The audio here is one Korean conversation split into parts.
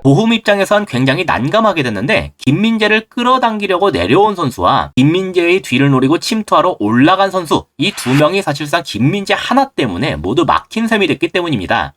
보훔 입장에선 굉장히 난감하게 됐는데 김민재를 끌어당기려고 내려온 선수와 김민재의 뒤를 노리고 침투하러 올라간 선수, 이 두 명이 사실상 김민재 하나 때문에 모두 막힌 셈이 됐기 때문입니다.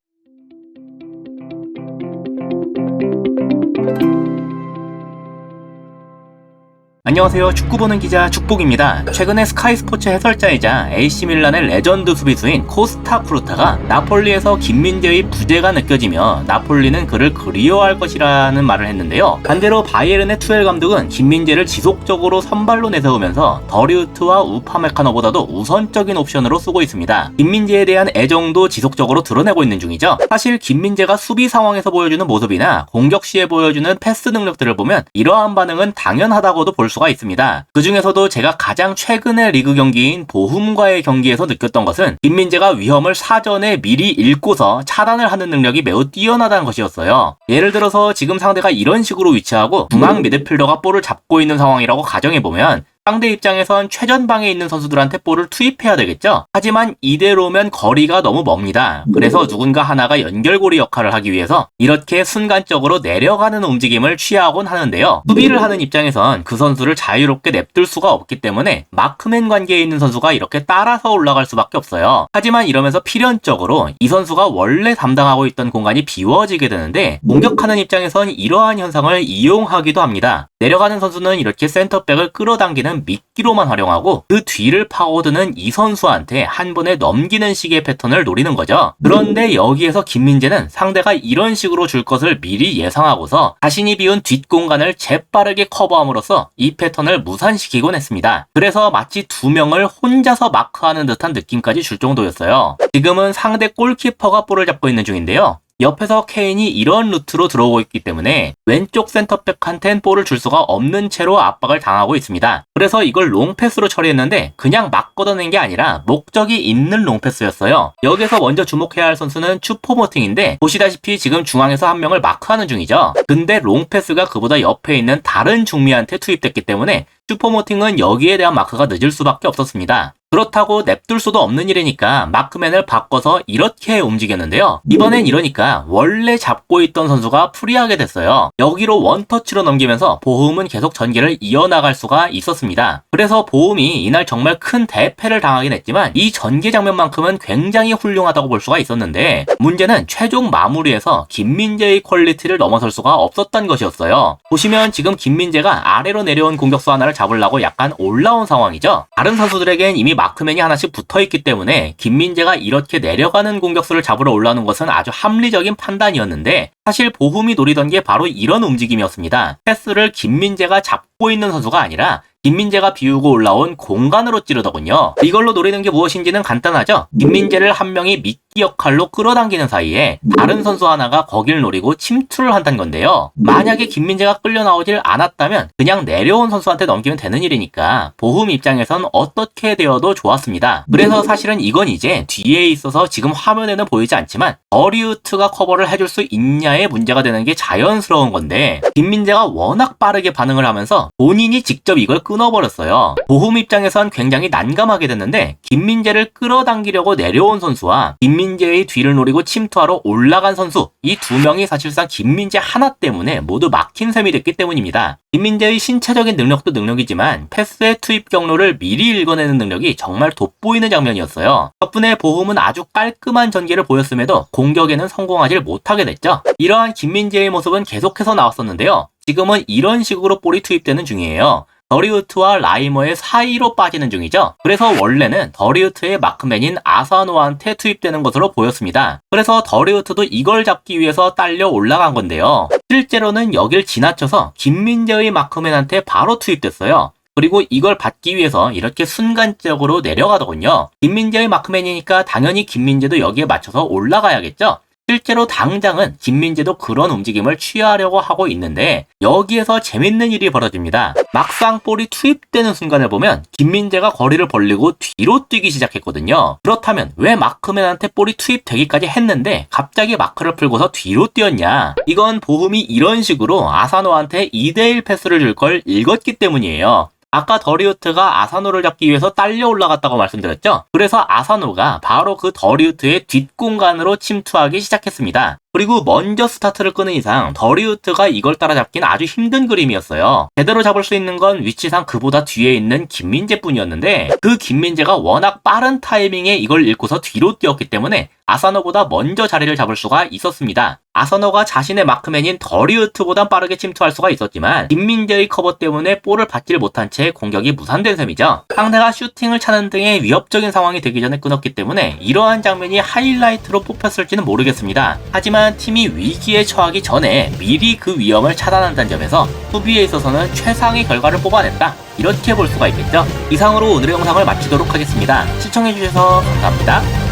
안녕하세요. 축구 보는 기자 축복입니다. 최근에 스카이 스포츠 해설자이자 AC밀란의 레전드 수비수인 코스타 쿠르타가 나폴리에서 김민재의 부재가 느껴지며 나폴리는 그를 그리워할 것이라는 말을 했는데요. 반대로 바이에른의 투엘 감독은 김민재를 지속적으로 선발로 내세우면서 더리우트와 우파메카노보다도 우선적인 옵션으로 쓰고 있습니다. 김민재에 대한 애정도 지속적으로 드러내고 있는 중이죠. 사실 김민재가 수비 상황에서 보여주는 모습이나 공격 시에 보여주는 패스 능력들을 보면 이러한 반응은 당연하다고도 볼 수가 있습니다. 그 중에서도 제가 가장 최근의 리그 경기인 보훔과의 경기에서 느꼈던 것은 김민재가 위험을 사전에 미리 읽고서 차단을 하는 능력이 매우 뛰어나다는 것이었어요. 예를 들어서 지금 상대가 이런 식으로 위치하고 중앙 미드필더가 볼을 잡고 있는 상황이라고 가정해보면 상대 입장에선 최전방에 있는 선수들한테 볼을 투입해야 되겠죠? 하지만 이대로면 거리가 너무 멉니다. 그래서 누군가 하나가 연결고리 역할을 하기 위해서 이렇게 순간적으로 내려가는 움직임을 취하곤 하는데요. 수비를 하는 입장에선 그 선수를 자유롭게 냅둘 수가 없기 때문에 마크맨 관계에 있는 선수가 이렇게 따라서 올라갈 수밖에 없어요. 하지만 이러면서 필연적으로 이 선수가 원래 담당하고 있던 공간이 비워지게 되는데 공격하는 입장에선 이러한 현상을 이용하기도 합니다. 내려가는 선수는 이렇게 센터백을 끌어당기는 미끼로만 활용하고 그 뒤를 파고드는 이 선수한테 한 번에 넘기는 식의 패턴을 노리는 거죠. 그런데 여기에서 김민재는 상대가 이런 식으로 줄 것을 미리 예상하고서 자신이 비운 뒷공간을 재빠르게 커버함으로써 이 패턴을 무산시키곤 했습니다. 그래서 마치 두 명을 혼자서 마크하는 듯한 느낌까지 줄 정도였어요. 지금은 상대 골키퍼가 볼을 잡고 있는 중인데요. 옆에서 케인이 이런 루트로 들어오고 있기 때문에 왼쪽 센터백한텐 볼을 줄 수가 없는 채로 압박을 당하고 있습니다. 그래서 이걸 롱패스로 처리했는데 그냥 막 걷어낸 게 아니라 목적이 있는 롱패스였어요. 여기서 먼저 주목해야 할 선수는 슈퍼모팅인데 보시다시피 지금 중앙에서 한 명을 마크하는 중이죠. 근데 롱패스가 그보다 옆에 있는 다른 중미한테 투입됐기 때문에 슈퍼모팅은 여기에 대한 마크가 늦을 수밖에 없었습니다. 그렇다고 냅둘 수도 없는 일이니까 마크맨을 바꿔서 이렇게 움직였는데요. 이번엔 이러니까 원래 잡고 있던 선수가 프리하게 됐어요. 여기로 원터치로 넘기면서 보훔은 계속 전개를 이어나갈 수가 있었습니다. 그래서 보훔이 이날 정말 큰 대패를 당하긴 했지만 이 전개 장면만큼은 굉장히 훌륭하다고 볼 수가 있었는데 문제는 최종 마무리에서 김민재의 퀄리티를 넘어설 수가 없었던 것이었어요. 보시면 지금 김민재가 아래로 내려온 공격수 하나를 잡으려고 약간 올라온 상황이죠. 다른 선수들에겐 이미 마크맨이 하나씩 붙어있기 때문에 김민재가 이렇게 내려가는 공격수를 잡으러 올라오는 것은 아주 합리적인 판단이었는데 사실 보훔이 노리던 게 바로 이런 움직임이었습니다. 패스를 김민재가 잡고 있는 선수가 아니라 김민재가 비우고 올라온 공간으로 찌르더군요. 이걸로 노리는 게 무엇인지는 간단하죠. 김민재를 한 명이 미끼 역할로 끌어당기는 사이에 다른 선수 하나가 거길 노리고 침투를 한다는 건데요. 만약에 김민재가 끌려 나오질 않았다면 그냥 내려온 선수한테 넘기면 되는 일이니까 보훔 입장에선 어떻게 되어도 좋았습니다. 그래서 사실은 이건 이제 뒤에 있어서 지금 화면에는 보이지 않지만 더리우트가 커버를 해줄 수 있냐의 문제가 되는 게 자연스러운 건데 김민재가 워낙 빠르게 반응을 하면서 본인이 직접 이걸 끊어버렸어요. 보훔 입장에선 굉장히 난감하게 됐는데 김민재를 끌어당기려고 내려온 선수와 김민재의 뒤를 노리고 침투하러 올라간 선수, 이 두 명이 사실상 김민재 하나 때문에 모두 막힌 셈이 됐기 때문입니다. 김민재의 신체적인 능력도 능력이지만 패스의 투입 경로를 미리 읽어내는 능력이 정말 돋보이는 장면이었어요. 덕분에 보훔은 아주 깔끔한 전개를 보였음에도 공격에는 성공하지 못하게 됐죠. 이러한 김민재의 모습은 계속해서 나왔었는데요. 지금은 이런 식으로 볼이 투입되는 중이에요. 더리우트와 라이머의 사이로 빠지는 중이죠. 그래서 원래는 더리우트의 마크맨인 아사노한테 투입되는 것으로 보였습니다. 그래서 더리우트도 이걸 잡기 위해서 딸려 올라간 건데요. 실제로는 여길 지나쳐서 김민재의 마크맨한테 바로 투입됐어요. 그리고 이걸 받기 위해서 이렇게 순간적으로 내려가더군요. 김민재의 마크맨이니까 당연히 김민재도 여기에 맞춰서 올라가야겠죠. 실제로 당장은 김민재도 그런 움직임을 취하려고 하고 있는데 여기에서 재밌는 일이 벌어집니다. 막상 볼이 투입되는 순간을 보면 김민재가 거리를 벌리고 뒤로 뛰기 시작했거든요. 그렇다면 왜 마크맨한테 볼이 투입되기까지 했는데 갑자기 마크를 풀고서 뒤로 뛰었냐? 이건 보훔이 이런 식으로 아사노한테 2대1 패스를 줄 걸 읽었기 때문이에요. 아까 더리우트가 아사노를 잡기 위해서 딸려 올라갔다고 말씀드렸죠? 그래서 아사노가 바로 그 더리우트의 뒷공간으로 침투하기 시작했습니다. 그리고 먼저 스타트를 끄는 이상 더리우트가 이걸 따라잡기는 아주 힘든 그림이었어요. 제대로 잡을 수 있는 건 위치상 그보다 뒤에 있는 김민재 뿐이었는데 그 김민재가 워낙 빠른 타이밍에 이걸 읽고서 뒤로 뛰었기 때문에 아사노보다 먼저 자리를 잡을 수가 있었습니다. 아사노가 자신의 마크맨인 더리우트보단 빠르게 침투할 수가 있었지만 김민재의 커버 때문에 볼을 받지를 못한 채 공격이 무산된 셈이죠. 상대가 슈팅을 차는 등의 위협적인 상황이 되기 전에 끊었기 때문에 이러한 장면이 하이라이트로 뽑혔을지는 모르겠습니다. 하지만 팀이 위기에 처하기 전에 미리 그 위험을 차단한다는 점에서 수비에 있어서는 최상의 결과를 뽑아냈다, 이렇게 볼 수가 있겠죠. 이상으로 오늘의 영상을 마치도록 하겠습니다. 시청해주셔서 감사합니다.